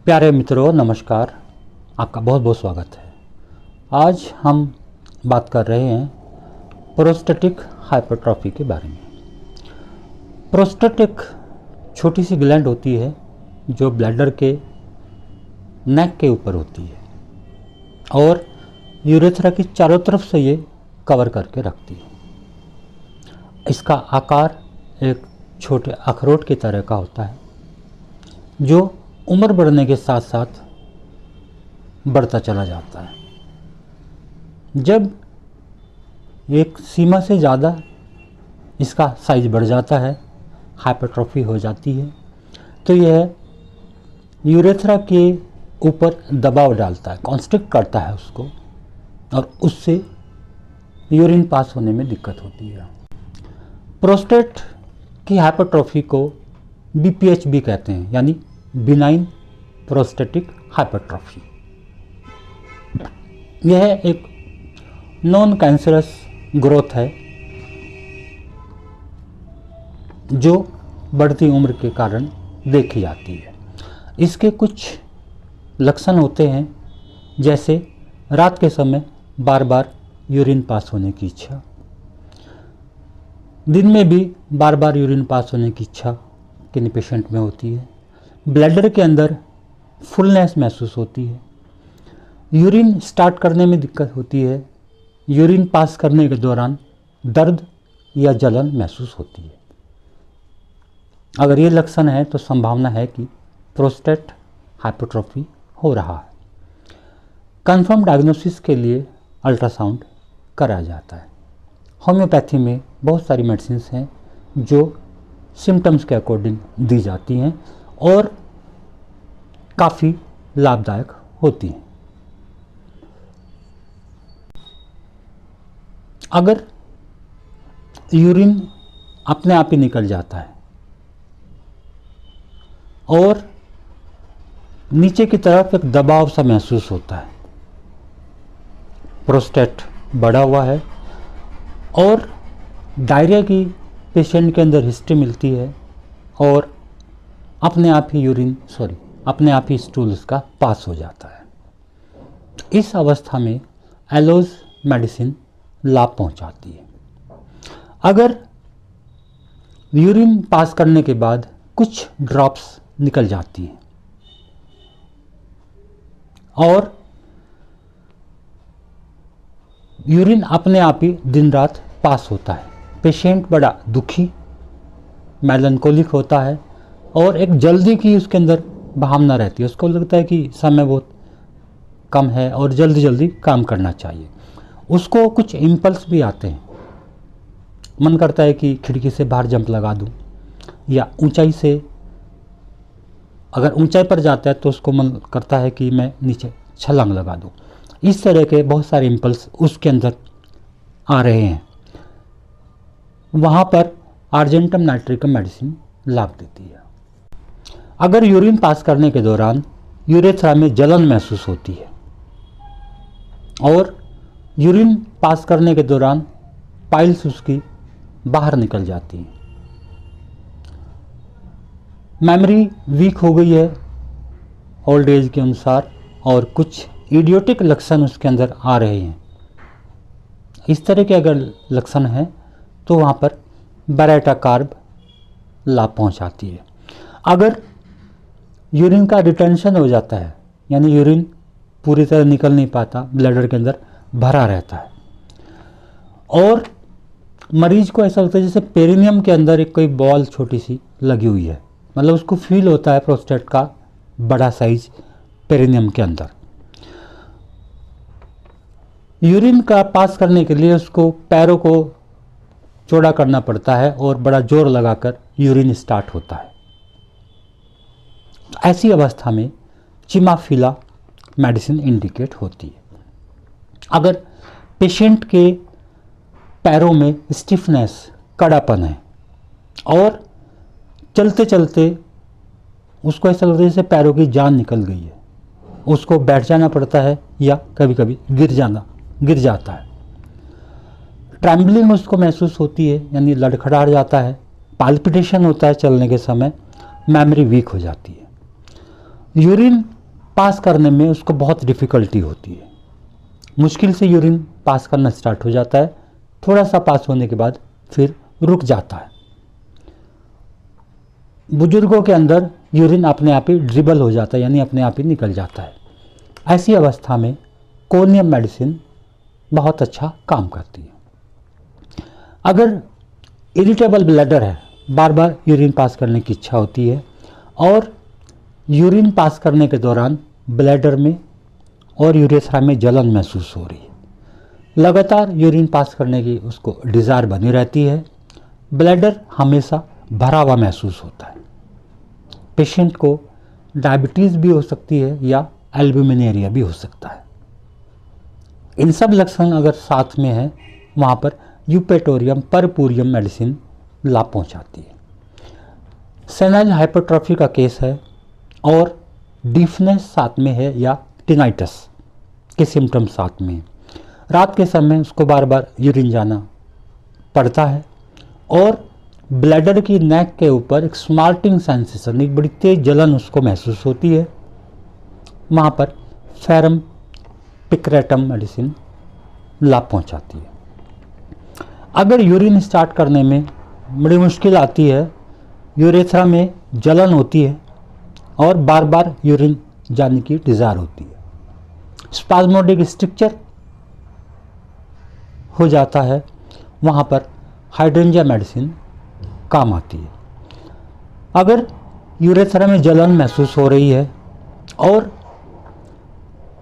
प्यारे मित्रों, नमस्कार। आपका बहुत बहुत स्वागत है। आज हम बात कर रहे हैं प्रोस्टेटिक हाइपरट्रॉफी के बारे में। प्रोस्टेट एक छोटी सी ग्लैंड होती है जो ब्लैडर के नेक के ऊपर होती है और यूरेथ्रा की चारों तरफ से ये कवर करके रखती है। इसका आकार एक छोटे अखरोट की तरह का होता है जो उम्र बढ़ने के साथ साथ बढ़ता चला जाता है। जब एक सीमा से ज़्यादा इसका साइज बढ़ जाता है, हाइपरट्रॉफी हो जाती है, तो यह यूरेथ्रा के ऊपर दबाव डालता है, कॉन्स्ट्रिक्ट करता है उसको, और उससे यूरिन पास होने में दिक्कत होती है। प्रोस्टेट की हाइपरट्रॉफी को BPH भी कहते हैं, यानी बिनाइन प्रोस्टेटिक हाइपरट्रॉफी। यह एक नॉन कैंसरस ग्रोथ है जो बढ़ती उम्र के कारण देखी जाती है। इसके कुछ लक्षण होते हैं, जैसे रात के समय बार बार यूरिन पास होने की इच्छा, दिन में भी बार बार यूरिन पास होने की इच्छा किन्हीं पेशेंट में होती है। ब्लैडर के अंदर फुलनेस महसूस होती है। यूरिन स्टार्ट करने में दिक्कत होती है। यूरिन पास करने के दौरान दर्द या जलन महसूस होती है। अगर ये लक्षण है तो संभावना है कि प्रोस्टेट हाइपरट्रॉफी हो रहा है। कंफर्म डायग्नोसिस के लिए अल्ट्रासाउंड कराया जाता है। होम्योपैथी में बहुत सारी मेडिसिन हैं जो सिम्टम्स के अकॉर्डिंग दी जाती हैं और काफ़ी लाभदायक होती हैं। अगर यूरिन अपने आप ही निकल जाता है और नीचे की तरफ एक दबाव सा महसूस होता है, प्रोस्टेट बढ़ा हुआ है, और डायरिया की पेशेंट के अंदर हिस्ट्री मिलती है और अपने आप ही स्टूल उसका पास हो जाता है, इस अवस्था में एलोज मेडिसिन लाभ पहुंचाती है। अगर यूरिन पास करने के बाद कुछ ड्रॉप्स निकल जाती हैं और यूरिन अपने आप ही दिन रात पास होता है, पेशेंट बड़ा दुखी, मेलनकोलिक होता है और एक जल्दी की उसके अंदर भावना रहती है। उसको लगता है कि समय बहुत कम है और जल्दी जल्दी काम करना चाहिए। उसको कुछ इम्पल्स भी आते हैं, मन करता है कि खिड़की से बाहर जंप लगा दूं, या ऊंचाई से अगर ऊंचाई पर जाता है तो उसको मन करता है कि मैं नीचे छलांग लगा दूं। इस तरह के बहुत सारे इम्पल्स उसके अंदर आ रहे हैं। वहाँ पर आर्जेंटम नाइट्रिकम मेडिसिन लाभ देती है। अगर यूरिन पास करने के दौरान यूरेथ्रा में जलन महसूस होती है और यूरिन पास करने के दौरान पाइल्स उसकी बाहर निकल जाती है, मेमोरी वीक हो गई है ओल्ड एज के अनुसार, और कुछ इडियोटिक लक्षण उसके अंदर आ रहे हैं, इस तरह के अगर लक्षण हैं तो वहाँ पर बेरेटा कार्ब लाभ पहुँचाती है। अगर यूरिन का रिटेंशन हो जाता है, यानी यूरिन पूरी तरह निकल नहीं पाता, ब्लैडर के अंदर भरा रहता है, और मरीज को ऐसा लगता है जैसे पेरिनियम के अंदर एक कोई बॉल छोटी सी लगी हुई है, मतलब उसको फील होता है प्रोस्टेट का बड़ा साइज पेरिनियम के अंदर। यूरिन का पास करने के लिए उसको पैरों को चौड़ा करना पड़ता है और बड़ा जोर लगाकर यूरिन स्टार्ट होता है। ऐसी अवस्था में चिमाफिला मेडिसिन इंडिकेट होती है। अगर पेशेंट के पैरों में स्टिफनेस, कड़ापन है और चलते चलते उसको ऐसा लगता है जैसे पैरों की जान निकल गई है, उसको बैठ जाना पड़ता है या कभी कभी गिर जाता है। ट्रैम्बलिंग उसको महसूस होती है, यानी लड़खड़ा जाता है, पाल्पिटेशन होता है चलने के समय, मेमोरी वीक हो जाती है। यूरिन पास करने में उसको बहुत डिफ़िकल्टी होती है, मुश्किल से यूरिन पास करना स्टार्ट हो जाता है, थोड़ा सा पास होने के बाद फिर रुक जाता है। बुजुर्गों के अंदर यूरिन अपने आप ही ड्रिबल हो जाता है, यानी अपने आप ही निकल जाता है। ऐसी अवस्था में कोनियम मेडिसिन बहुत अच्छा काम करती है। अगर इरिटेबल ब्लैडर है, बार बार यूरिन पास करने की इच्छा होती है और यूरिन पास करने के दौरान ब्लैडर में और यूरेथ्रा में जलन महसूस हो रही है, लगातार यूरिन पास करने की उसको डिज़ायर बनी रहती है, ब्लैडर हमेशा भरा हुआ महसूस होता है। पेशेंट को डायबिटीज़ भी हो सकती है या एल्ब्यूमिनेरिया भी हो सकता है। इन सब लक्षण अगर साथ में है, वहाँ पर यूपेटोरियम परपूरियम मेडिसिन लाभ पहुँचाती है। सेनाइल हाइपरट्रॉफी का केस है और डीफनेस साथ में है या टिनाइटस के सिम्टम साथ में है, रात के समय उसको बार बार यूरिन जाना पड़ता है और ब्लैडर की नेक के ऊपर एक स्मार्टिंग सेंसेशन, एक बड़ी तेज जलन उसको महसूस होती है, वहाँ पर फेरम पिक्रेटम मेडिसिन लाभ पहुँचाती है। अगर यूरिन स्टार्ट करने में बड़ी मुश्किल आती है, यूरेथ्रा में जलन होती है और बार बार यूरिन जाने की डिज़ायर होती है, स्पाज्मोडिक स्ट्रक्चर हो जाता है, वहाँ पर हाइड्रेंजिया मेडिसिन काम आती है। अगर यूरेथ्रा में जलन महसूस हो रही है और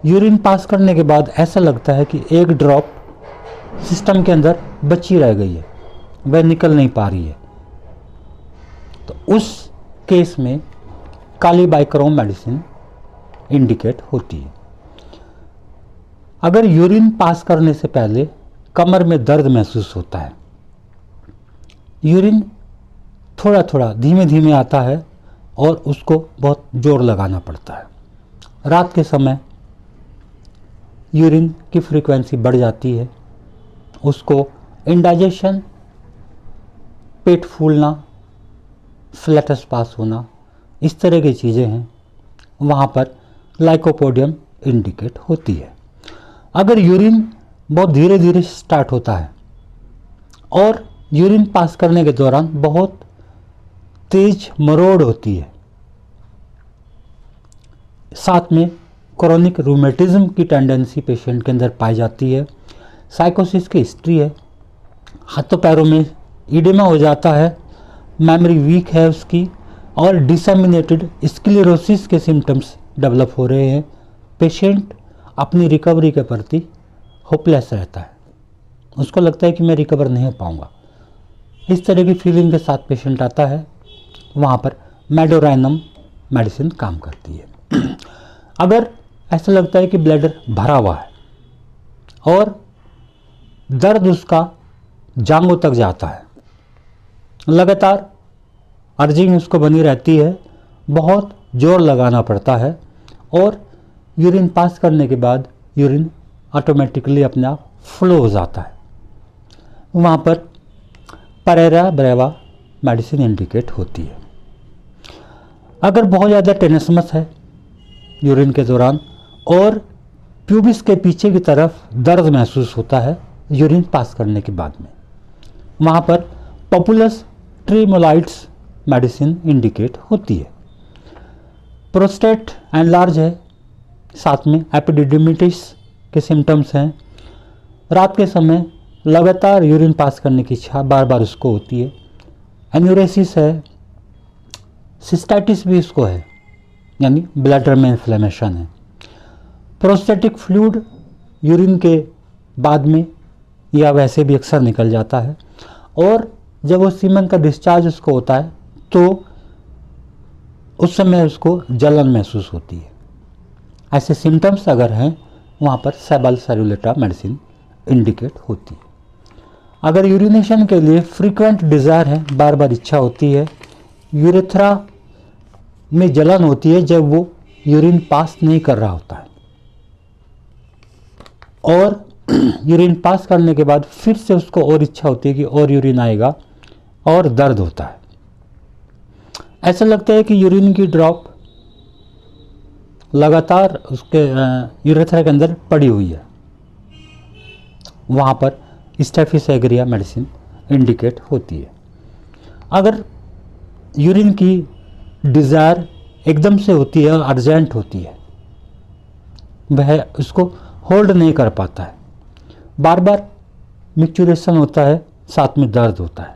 यूरिन पास करने के बाद ऐसा लगता है कि एक ड्रॉप सिस्टम के अंदर बची रह गई है, वह निकल नहीं पा रही है, तो उस केस में काली बाइक्रोम मेडिसिन इंडिकेट होती है। अगर यूरिन पास करने से पहले कमर में दर्द महसूस होता है, यूरिन थोड़ा थोड़ा धीमे धीमे आता है और उसको बहुत जोर लगाना पड़ता है, रात के समय यूरिन की फ्रीक्वेंसी बढ़ जाती है, उसको इंडाइजेशन, पेट फूलना, फ्लैटस पास होना, इस तरह की चीज़ें हैं, वहाँ पर लाइकोपोडियम इंडिकेट होती है। अगर यूरिन बहुत धीरे धीरे स्टार्ट होता है और यूरिन पास करने के दौरान बहुत तेज मरोड़ होती है, साथ में क्रोनिक रूमेटिज्म की टेंडेंसी पेशेंट के अंदर पाई जाती है, साइकोसिस की हिस्ट्री है, हाथों पैरों में इडेमा हो जाता है, मेमोरी वीक है उसकी और डिसेमिनेटेड स्क्लेरोसिस के सिम्टम्स डेवलप हो रहे हैं, पेशेंट अपनी रिकवरी के प्रति होपलेस रहता है, उसको लगता है कि मैं रिकवर नहीं हो पाऊँगा, इस तरह की फीलिंग के साथ पेशेंट आता है, वहाँ पर मेडोराइनम मेडिसिन काम करती है। अगर ऐसा लगता है कि ब्लैडर भरा हुआ है और दर्द उसका जांघों तक जाता है, लगातार अर्जिंग उसको बनी रहती है, बहुत जोर लगाना पड़ता है और यूरिन पास करने के बाद यूरिन ऑटोमेटिकली अपने आप फ्लो हो जाता है, वहाँ पर परेरा ब्रेवा मेडिसिन इंडिकेट होती है। अगर बहुत ज़्यादा टेनेसमस है यूरिन के दौरान और प्यूबिस के पीछे की तरफ दर्द महसूस होता है यूरिन पास करने के बाद में, वहाँ पर पॉपुलस ट्रीमोलाइट्स मेडिसिन इंडिकेट होती है। प्रोस्टेट एनलार्ज है, साथ में एपिडिडिमिटिस के सिम्टम्स हैं, रात के समय लगातार यूरिन पास करने की इच्छा बार बार उसको होती है, एन्यूरेसिस है, सिस्टाइटिस भी इसको है, यानी ब्लैडर में इन्फ्लेमेशन है, प्रोस्टेटिक फ्लूइड यूरिन के बाद में या वैसे भी अक्सर निकल जाता है और जब वो सीमन का डिस्चार्ज उसको होता है तो उस समय उसको जलन महसूस होती है। ऐसे सिम्टम्स अगर हैं, वहाँ पर सेबल सेरुलेटा मेडिसिन इंडिकेट होती है। अगर यूरिनेशन के लिए फ्रीक्वेंट डिज़ायर है, बार बार इच्छा होती है, यूरेथ्रा में जलन होती है जब वो यूरिन पास नहीं कर रहा होता है और यूरिन पास करने के बाद फिर से उसको और इच्छा होती है कि और यूरिन आएगा और दर्द होता है, ऐसा लगता है कि यूरिन की ड्रॉप लगातार उसके यूरेथ्रा के अंदर पड़ी हुई है, वहाँ पर स्टेफिस एग्रिया मेडिसिन इंडिकेट होती है। अगर यूरिन की डिज़ायर एकदम से होती है और अर्जेंट होती है, वह उसको होल्ड नहीं कर पाता है, बार बार मिक्चुरेशन होता है, साथ में दर्द होता है,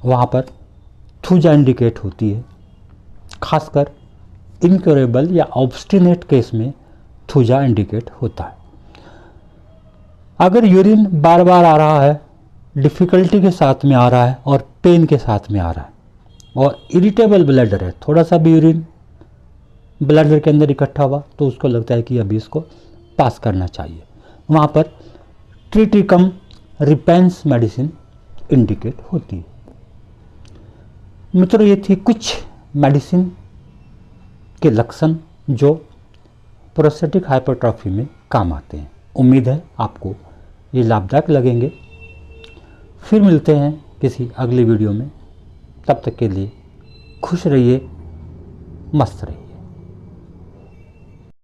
वहाँ पर थूजा इंडिकेट होती है। खासकर इनक्योरेबल या ऑब्स्टिनेट केस में थूजा इंडिकेट होता है। अगर यूरिन बार बार आ रहा है, डिफ़िकल्टी के साथ में आ रहा है और पेन के साथ में आ रहा है और इरिटेबल ब्लैडर है, थोड़ा सा भी यूरिन ब्लैडर के अंदर इकट्ठा हुआ तो उसको लगता है कि अभी इसको पास करना चाहिए, वहाँ पर ट्रिटिकम रिपेंस मेडिसिन इंडिकेट होती है। मित्रों, ये थी कुछ मेडिसिन के लक्षण जो प्रोस्टेटिक हाइपरट्रॉफी में काम आते हैं। उम्मीद है आपको ये लाभदायक लगेंगे। फिर मिलते हैं किसी अगली वीडियो में, तब तक के लिए खुश रहिए, मस्त रहिए।